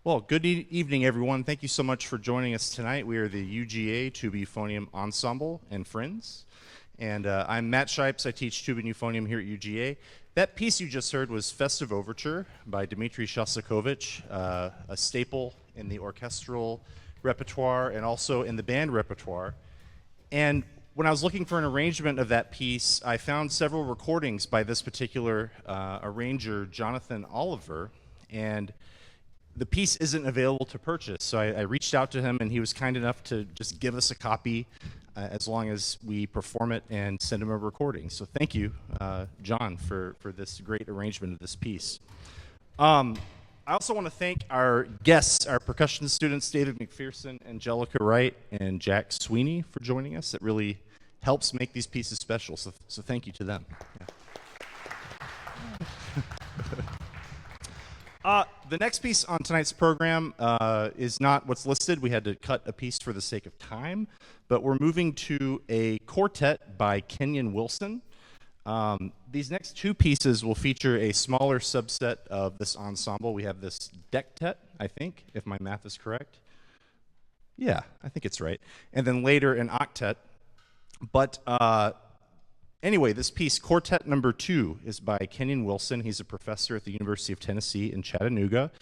Well, good evening, everyone. Thank you so much for joining us tonight. We are the UGA Tuba Euphonium Ensemble and Friends. And I'm Matt Shipes. I teach Tuba and Euphonium here at UGA. That piece you just heard was Festive Overture by Dmitri Shostakovich, a staple in the orchestral repertoire and also in the band repertoire. And when I was looking for an arrangement of that piece, I found several recordings by this particular arranger, Jonathan Oliver. And the piece isn't available to purchase, so I reached out to him, and he was kind enough to just give us a copy as long as we perform it and send him a recording. So thank you, John, for this great arrangement of this piece. I also want to thank our guests, our percussion students, David McPherson, Angelica Wright, and Jack Sweeney for joining us. It really helps make these pieces special, so thank you to them. Yeah. The next piece on tonight's program is not what's listed. We had to cut a piece for the sake of time, but we're moving to a quartet by Kenyon Wilson. These next two pieces will feature a smaller subset of this ensemble. We have this dectet, I think, if my math is correct. Yeah, I think it's right. And then later an octet. But Anyway, this piece, Quartet Number 2, is by Kenyon Wilson. He's a professor at the University of Tennessee in Chattanooga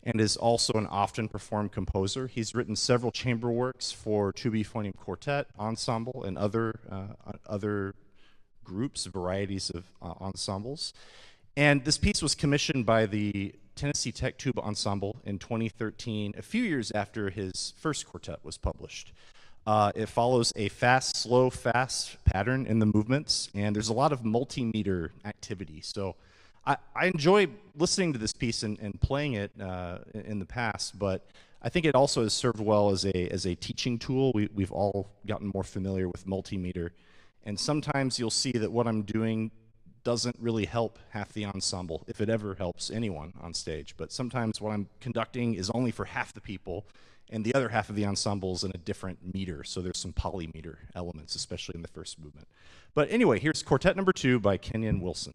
and is also an often performed composer. He's written several chamber works for Tuba Euphonium Quartet, Ensemble, and other groups, varieties of ensembles. And this piece was commissioned by the Tennessee Tech Tuba Ensemble in 2013, a few years after his first quartet was published. It follows a fast, slow, fast pattern in the movements, and there's a lot of multimeter activity. So I enjoy listening to this piece and playing it in the past, but I think it also has served well as a teaching tool. We've all gotten more familiar with multimeter, and sometimes you'll see that what I'm doing doesn't really help half the ensemble, if it ever helps anyone on stage. But sometimes what I'm conducting is only for half the people, and the other half of the ensemble is in a different meter, so there's some polymeter elements, especially in the first movement. But anyway, here's Quartet Number 2 by Kenyon Wilson.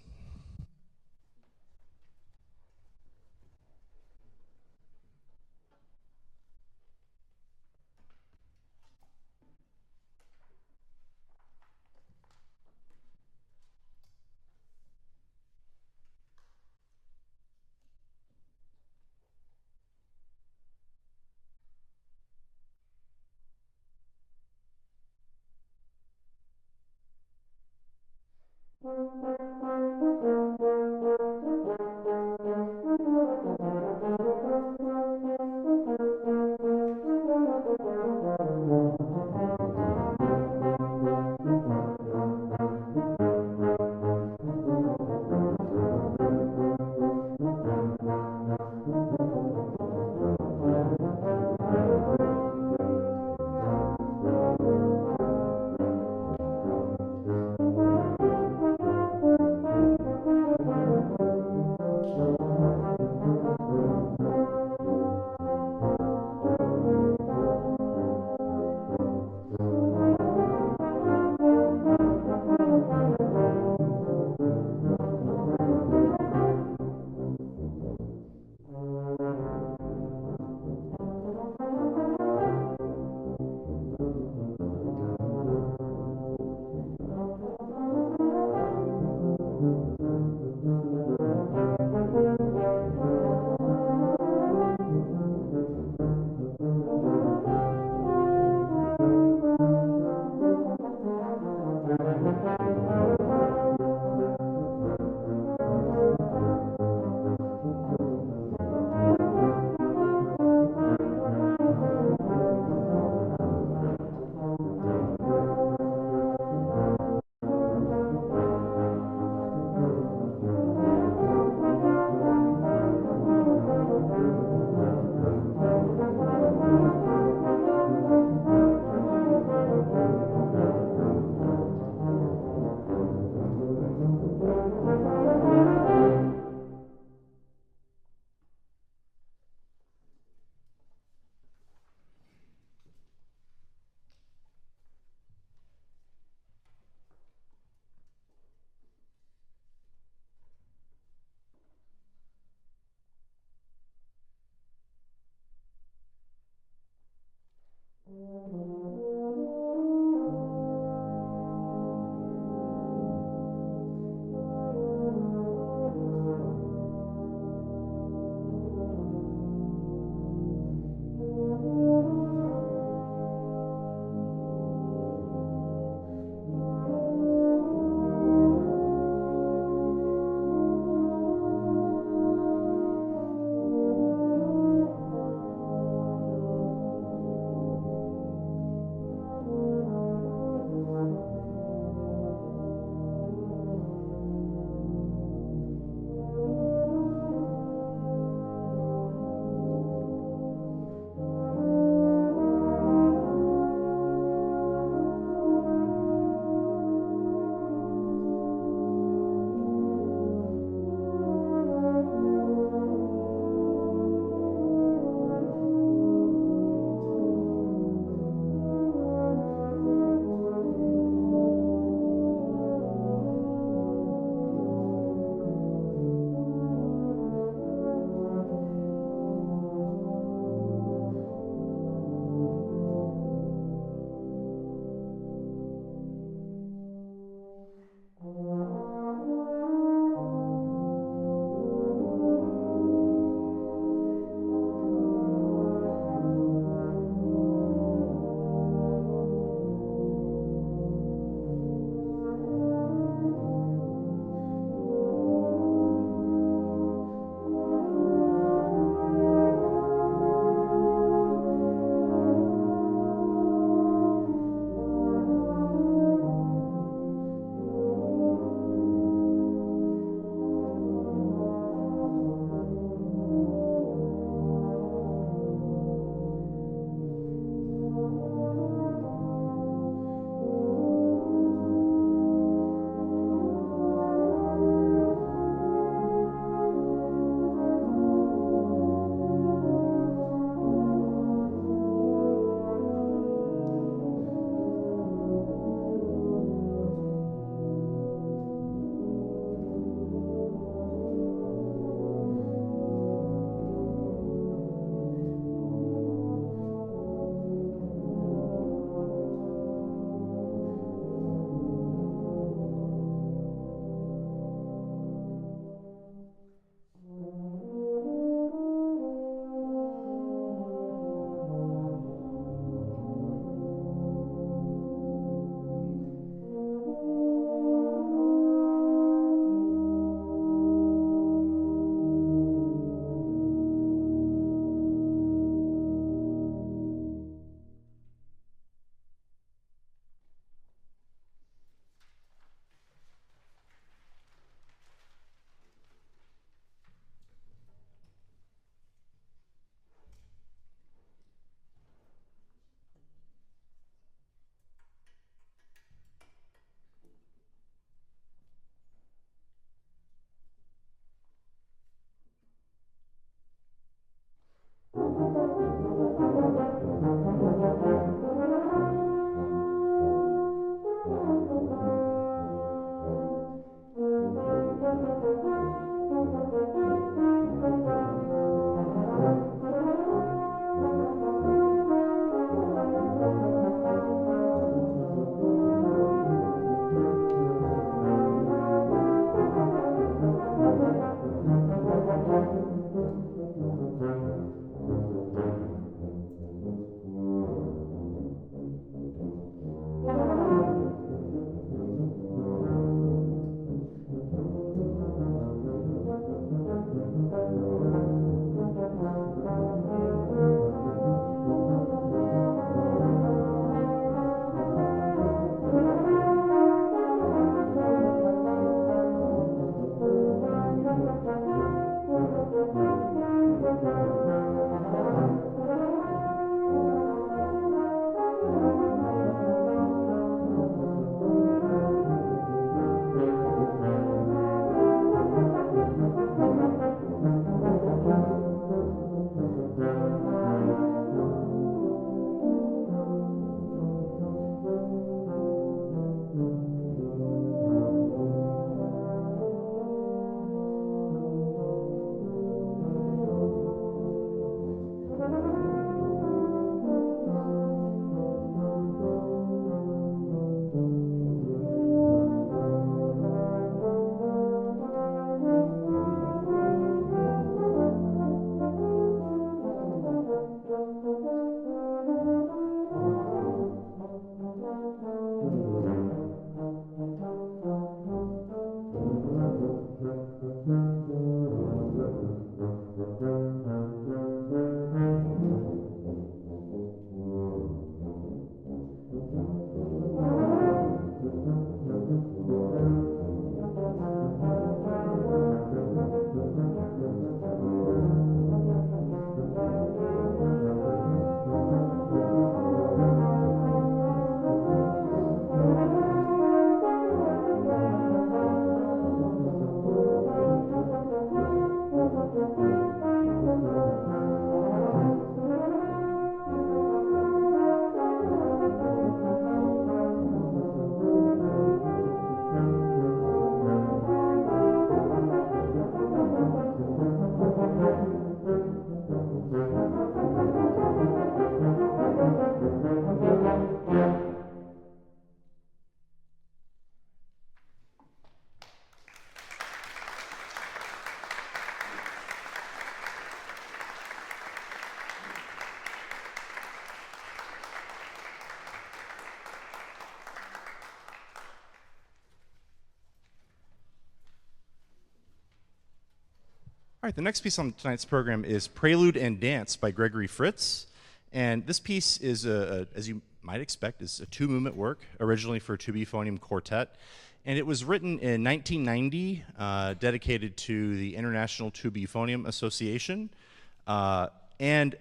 All right, the next piece on tonight's program is Prelude and Dance by Gregory Fritz. And this piece is, as you might expect, is a two-movement work, originally for Tuba Euphonium Quartet. And it was written in 1990, dedicated to the International Tuba Euphonium Association. And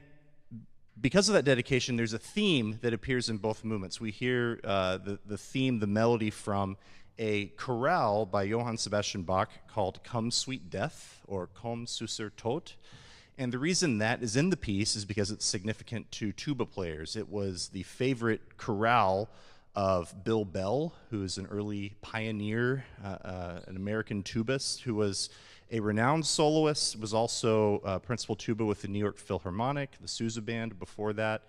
because of that dedication, there's a theme that appears in both movements. We hear the theme, the melody from a chorale by Johann Sebastian Bach called Come Sweet Death, or Komm süßer Tod. And the reason that is in the piece is because it's significant to tuba players. It was the favorite chorale of Bill Bell, who is an early pioneer, an American tubist who was a renowned soloist, was also principal tuba with the New York Philharmonic, the Sousa Band before that,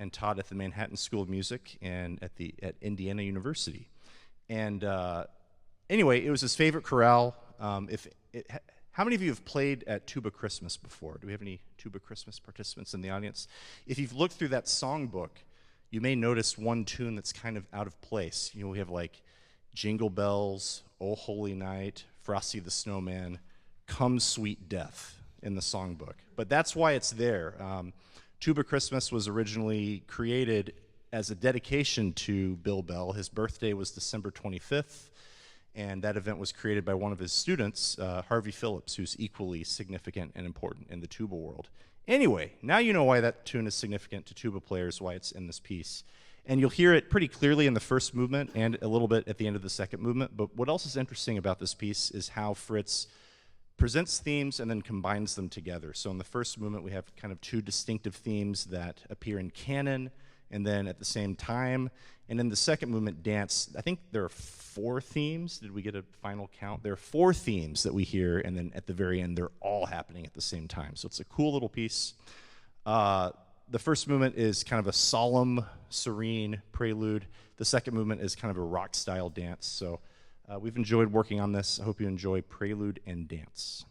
and taught at the Manhattan School of Music and at Indiana University. And anyway, it was his favorite chorale. How many of you have played at Tuba Christmas before? Do we have any Tuba Christmas participants in the audience? If you've looked through that songbook, you may notice one tune that's kind of out of place. You know, we have like Jingle Bells, Oh Holy Night, Frosty the Snowman, Come Sweet Death in the songbook. But that's why it's there. Tuba Christmas was originally created as a dedication to Bill Bell. His birthday was December 25th, and that event was created by one of his students, Harvey Phillips, who's equally significant and important in the tuba world. Anyway, now you know why that tune is significant to tuba players, why it's in this piece. And you'll hear it pretty clearly in the first movement and a little bit at the end of the second movement. But what else is interesting about this piece is how Fritz presents themes and then combines them together. So in the first movement, we have kind of two distinctive themes that appear in canon and then at the same time. And in the second movement, Dance, I think there are 4 themes. Did we get a final count? There are 4 themes that we hear, and then at the very end, they're all happening at the same time. So it's a cool little piece. The first movement is kind of a solemn, serene prelude. The second movement is kind of a rock-style dance. So we've enjoyed working on this. I hope you enjoy Prelude and Dance.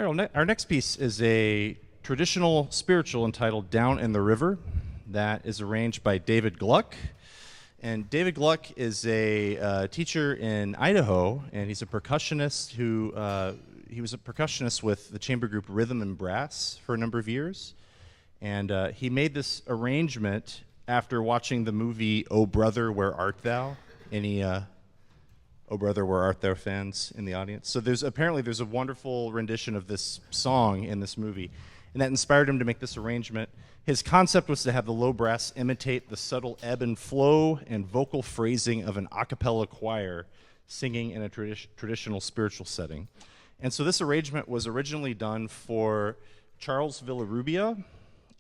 All right, well, our next piece is a traditional spiritual entitled Down in the River that is arranged by David Gluck. And David Gluck is a teacher in Idaho, and he's a percussionist who, he was a percussionist with the chamber group Rhythm and Brass for a number of years. And he made this arrangement after watching the movie Oh Brother, Where Art Thou? Any Oh Brother, Where Art Thou fans in the audience? So there's a wonderful rendition of this song in this movie, and that inspired him to make this arrangement. His concept was to have the low brass imitate the subtle ebb and flow and vocal phrasing of an a cappella choir singing in a traditional spiritual setting. And so this arrangement was originally done for Charles Villarubia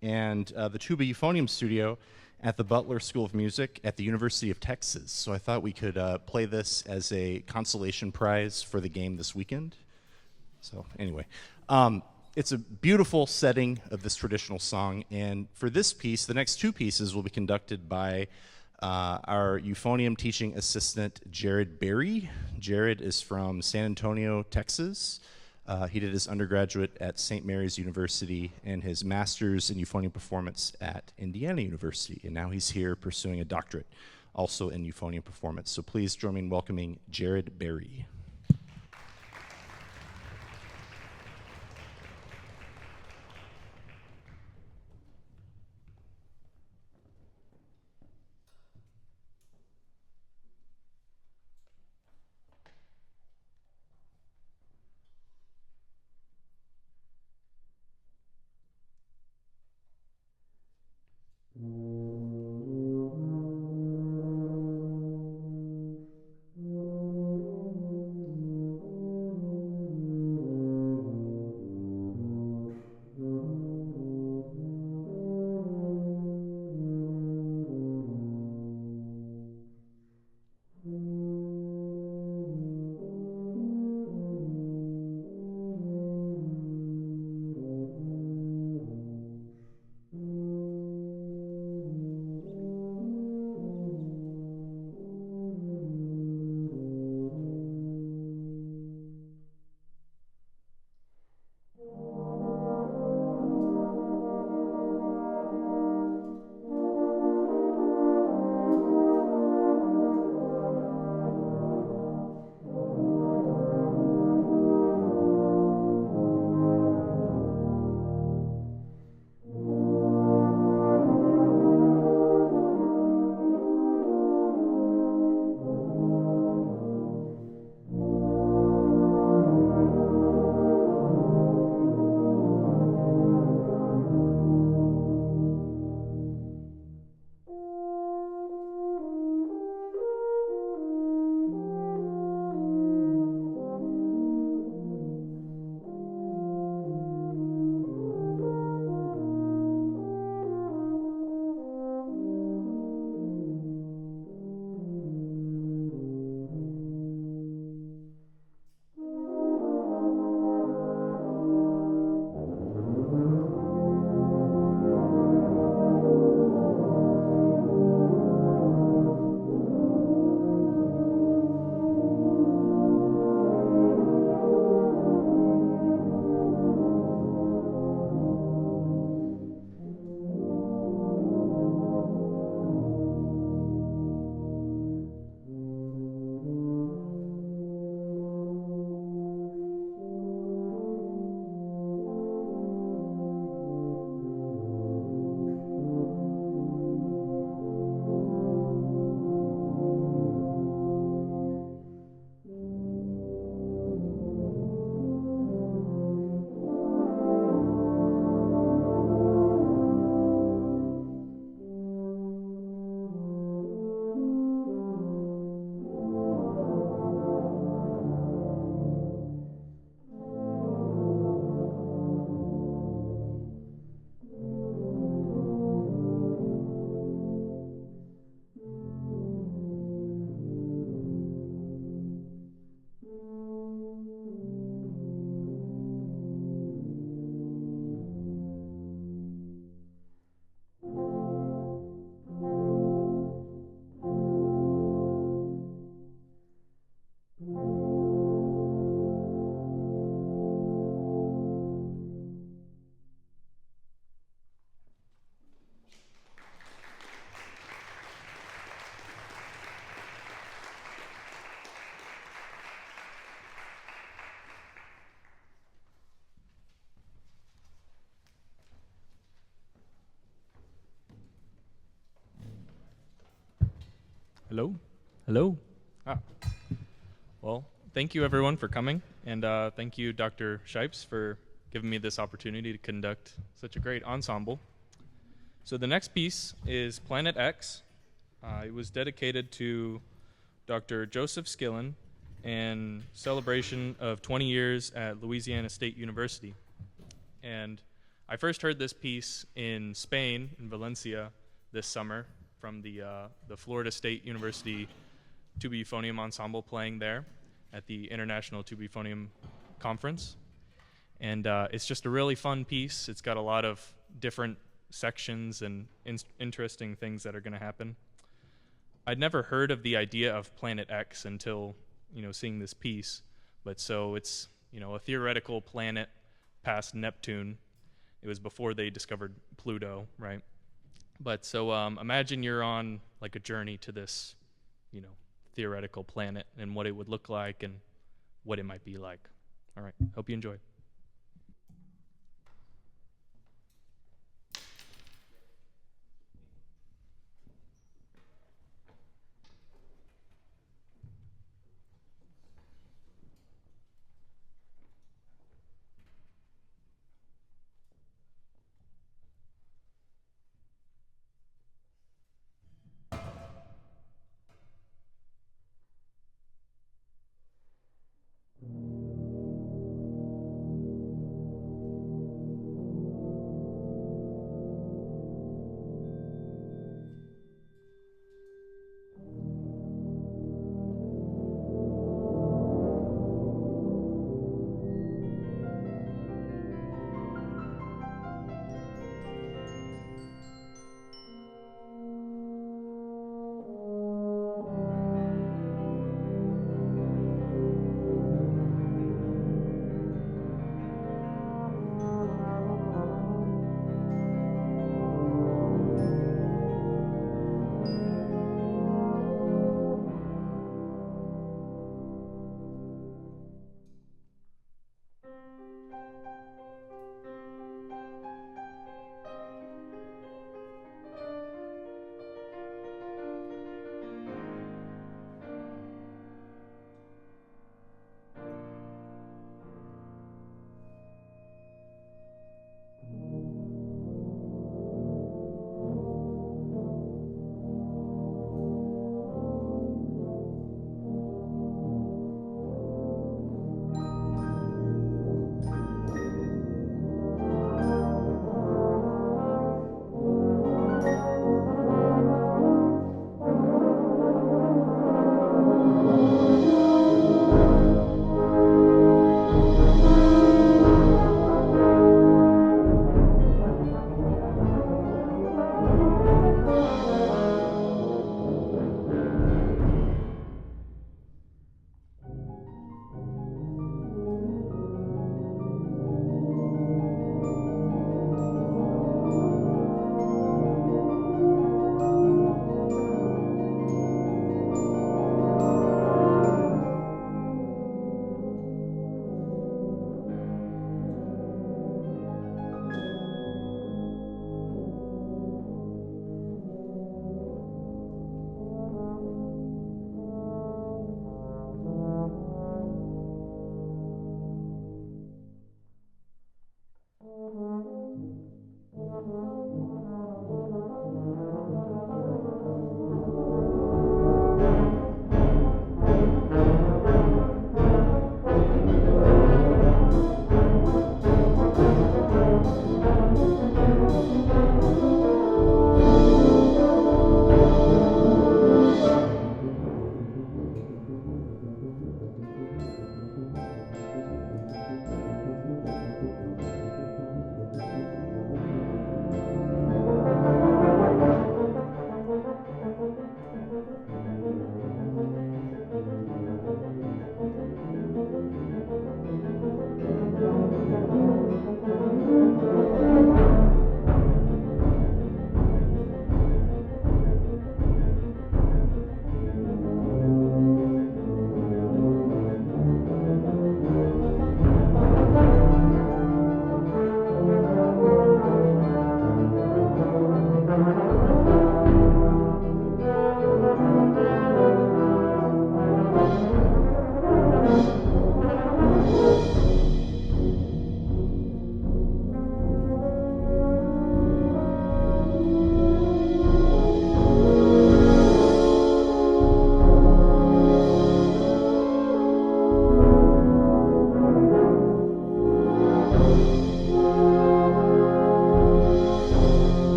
and the Tuba Euphonium studio at the Butler School of Music at the University of Texas. So I thought we could play this as a consolation prize for the game this weekend. So anyway, it's a beautiful setting of this traditional song. And for this piece, the next two pieces will be conducted by our euphonium teaching assistant, Jared Berry. Jared is from San Antonio, Texas. He did his undergraduate at St. Mary's University and his master's in euphonium performance at Indiana University. And now he's here pursuing a doctorate, also in euphonium performance. So please join me in welcoming Jared Berry. Hello? Hello? Ah. Well, thank you everyone for coming, and thank you Dr. Shipes for giving me this opportunity to conduct such a great ensemble. So the next piece is Planet X. It was dedicated to Dr. Joseph Skillen in celebration of 20 years at Louisiana State University. And I first heard this piece in Spain, in Valencia, this summer from the Florida State University Tuba Euphonium Ensemble playing there at the International Tuba Euphonium Conference. And it's just a really fun piece. It's got a lot of different sections and interesting things that are going to happen. I'd never heard of the idea of Planet X until, seeing this piece. But so it's a theoretical planet past Neptune. It was before they discovered Pluto, right? But so imagine you're on like a journey to this, theoretical planet and what it would look like and what it might be like. All right, hope you enjoy.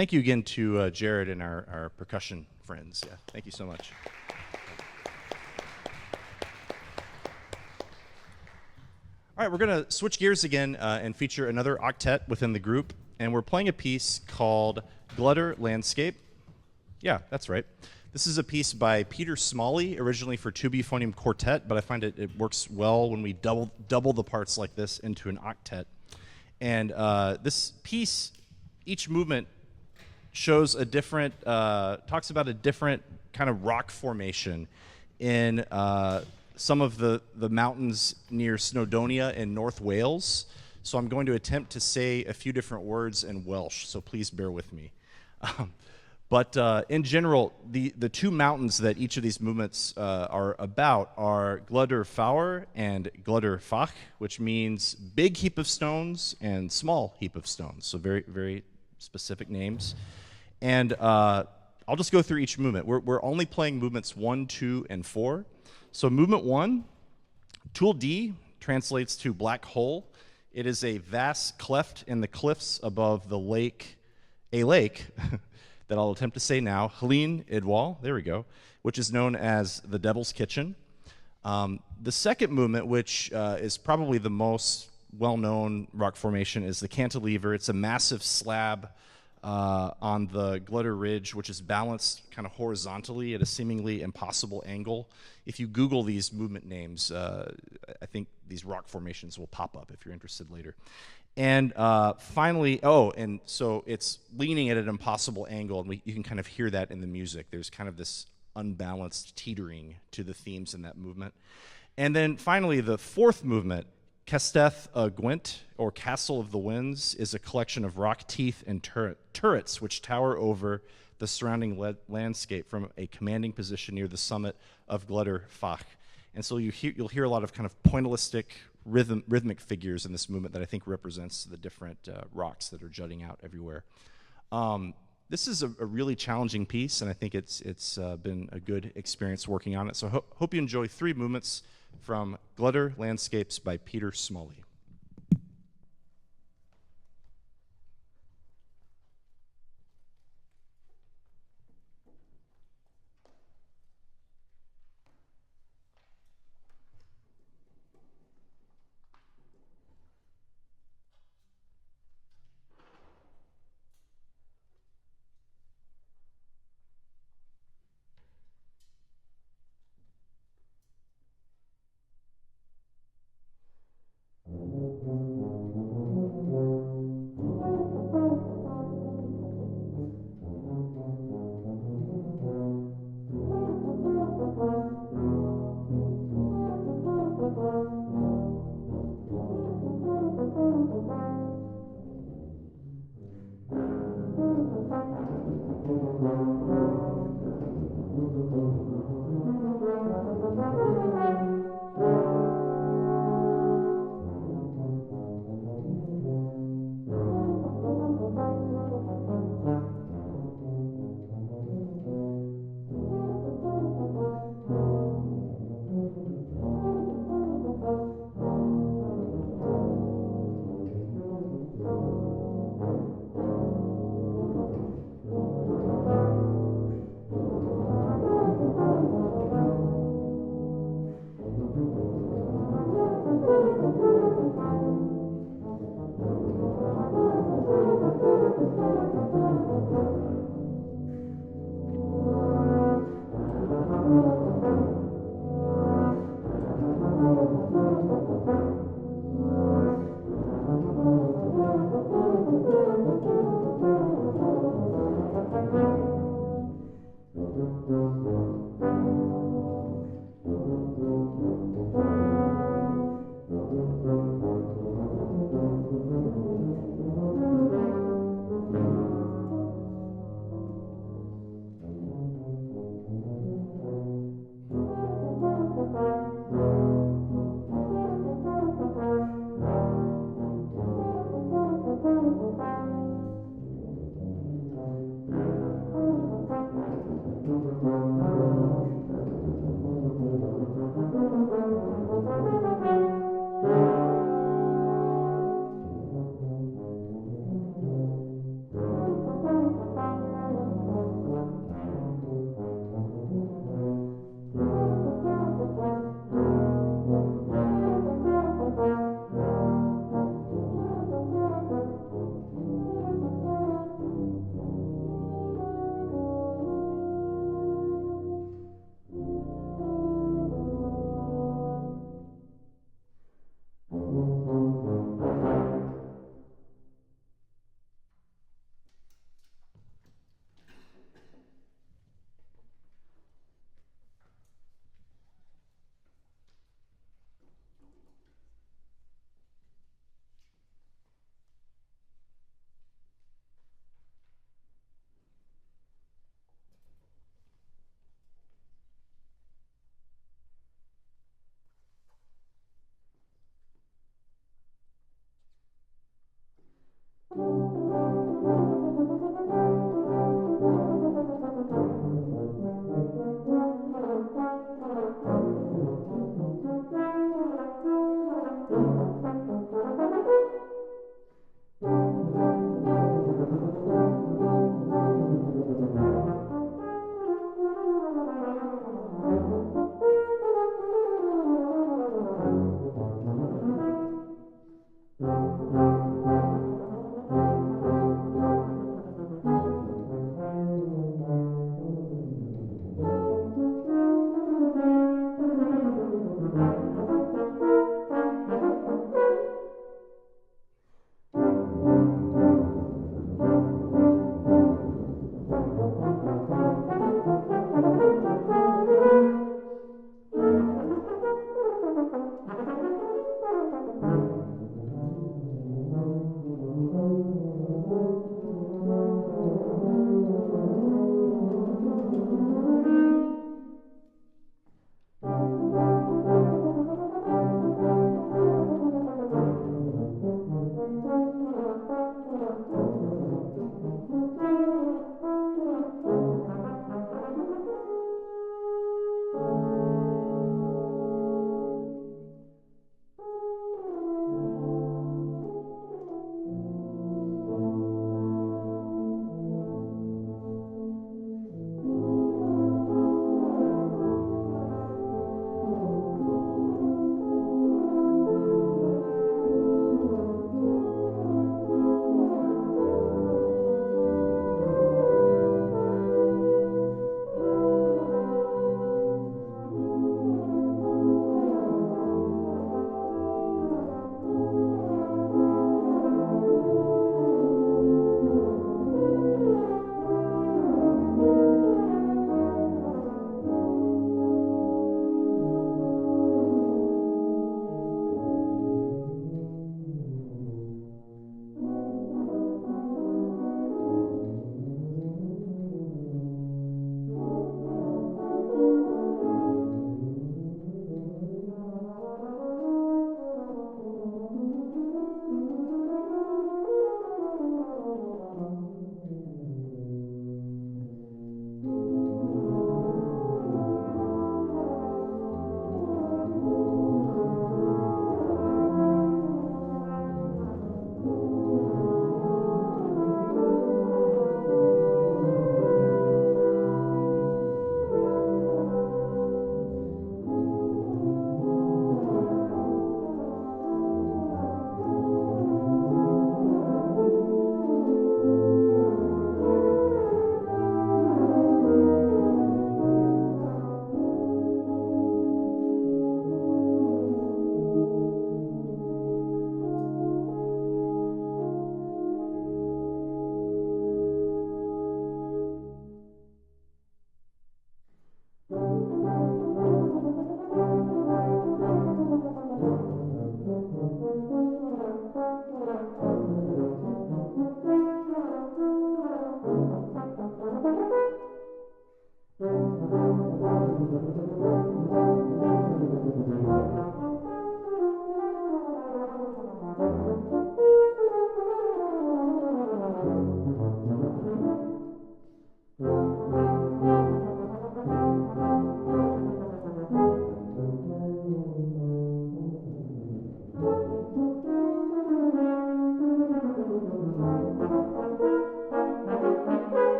thank you again to Jared and our percussion friends. Yeah, thank you so much. All right, we're going to switch gears again and feature another octet within the group. And we're playing a piece called Glutter Landscape. Yeah, that's right. This is a piece by Peter Smalley, originally for Tuba Euphonium Quartet, but I find it works well when we double the parts like this into an octet. And this piece, each movement shows a different, talks about a different kind of rock formation in some of the mountains near Snowdonia in North Wales. So I'm going to attempt to say a few different words in Welsh, so please bear with me. But in general, the two mountains that each of these movements are about are Glutter Fawr and Glutter Fach, which means big heap of stones and small heap of stones. So very, very specific names. And I'll just go through each movement. We're only playing movements 1, 2, and 4. So movement 1, Tool D translates to black hole. It is a vast cleft in the cliffs above the lake, a lake that I'll attempt to say now, Hlyn Idwal, there we go, which is known as the Devil's Kitchen. The second movement, which is probably the most well-known rock formation, is the cantilever. It's a massive slab on the Glutter Ridge, which is balanced kind of horizontally at a seemingly impossible angle. If you Google these movement names, I think these rock formations will pop up if you're interested later. And finally, and so it's leaning at an impossible angle, and you can kind of hear that in the music. There's kind of this unbalanced teetering to the themes in that movement. And then finally, the fourth movement, Castell y Gwent, or Castle of the Winds, is a collection of rock teeth and turrets which tower over the surrounding landscape from a commanding position near the summit of Glutter Fach. And so you'll hear a lot of kind of pointillistic rhythmic figures in this movement that I think represents the different rocks that are jutting out everywhere. This is a really challenging piece, and I think it's been a good experience working on it. So hope you enjoy 3 movements from Glutter Landscapes by Peter Smalley.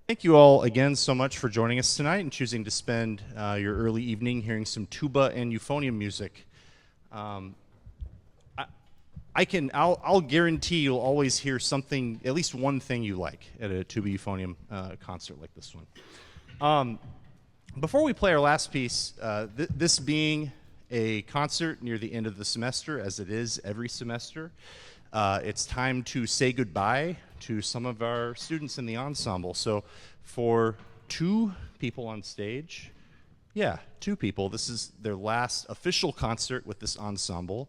Thank you all again so much for joining us tonight and choosing to spend your early evening hearing some tuba and euphonium music. I'll guarantee you'll always hear something, at least one thing you like at a tuba euphonium concert like this one. Before we play our last piece, this being a concert near the end of the semester, as it is every semester, it's time to say goodbye to some of our students in the ensemble. So for two people on stage, two people, this is their last official concert with this ensemble.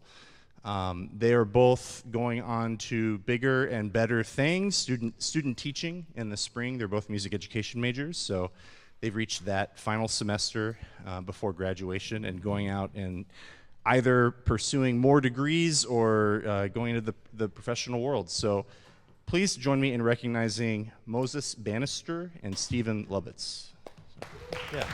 They are both going on to bigger and better things, student teaching in the spring. They're both music education majors, so they've reached that final semester before graduation and going out and either pursuing more degrees or going into the professional world. So please join me in recognizing Moses Bannister and Stephen Lubitz. Yeah.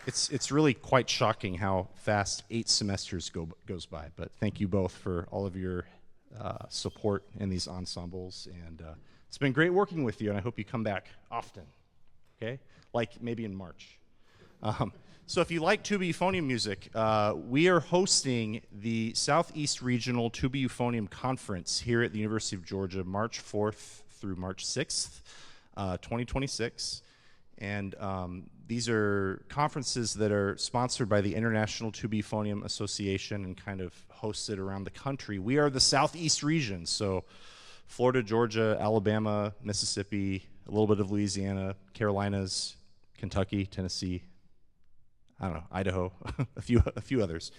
It's really quite shocking how fast 8 semesters goes by, but thank you both for all of your support in these ensembles, and it's been great working with you, and I hope you come back often, okay? Like maybe in March. So if you like tuba euphonium music, we are hosting the Southeast Regional Tuba Euphonium Conference here at the University of Georgia, March 4th through March 6th, 2026. And these are conferences that are sponsored by the International Tuba Euphonium Association and kind of hosted around the country. We are the Southeast region, so Florida, Georgia, Alabama, Mississippi, a little bit of Louisiana, Carolinas, Kentucky, Tennessee, I don't know, Idaho, a few others.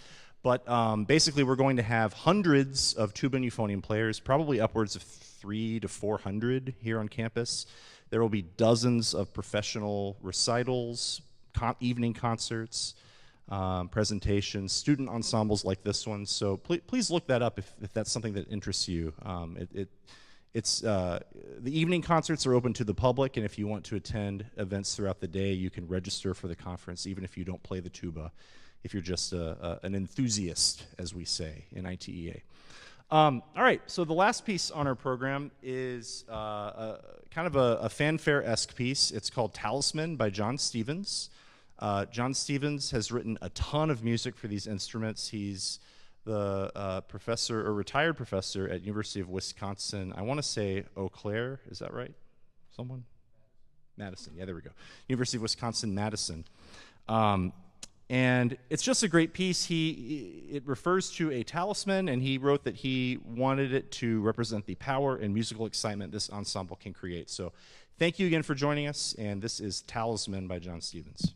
But basically we're going to have hundreds of tuba and euphonium players, probably upwards of 300 to 400 here on campus. There will be dozens of professional recitals, evening concerts, presentations, student ensembles like this one. So please look that up if that's something that interests you. The evening concerts are open to the public, and if you want to attend events throughout the day, you can register for the conference, even if you don't play the tuba, if you're just an enthusiast, as we say in ITEA. All right, so the last piece on our program is kind of a fanfare-esque piece. It's called Talisman by John Stevens. John Stevens has written a ton of music for these instruments. He's the professor, or retired professor at University of Wisconsin. I want to say Eau Claire, is that right? Someone? Madison, yeah, there we go. University of Wisconsin, Madison. And it's just a great piece. It refers to a talisman, and he wrote that he wanted it to represent the power and musical excitement this ensemble can create. So thank you again for joining us, and this is Talisman by John Stevens.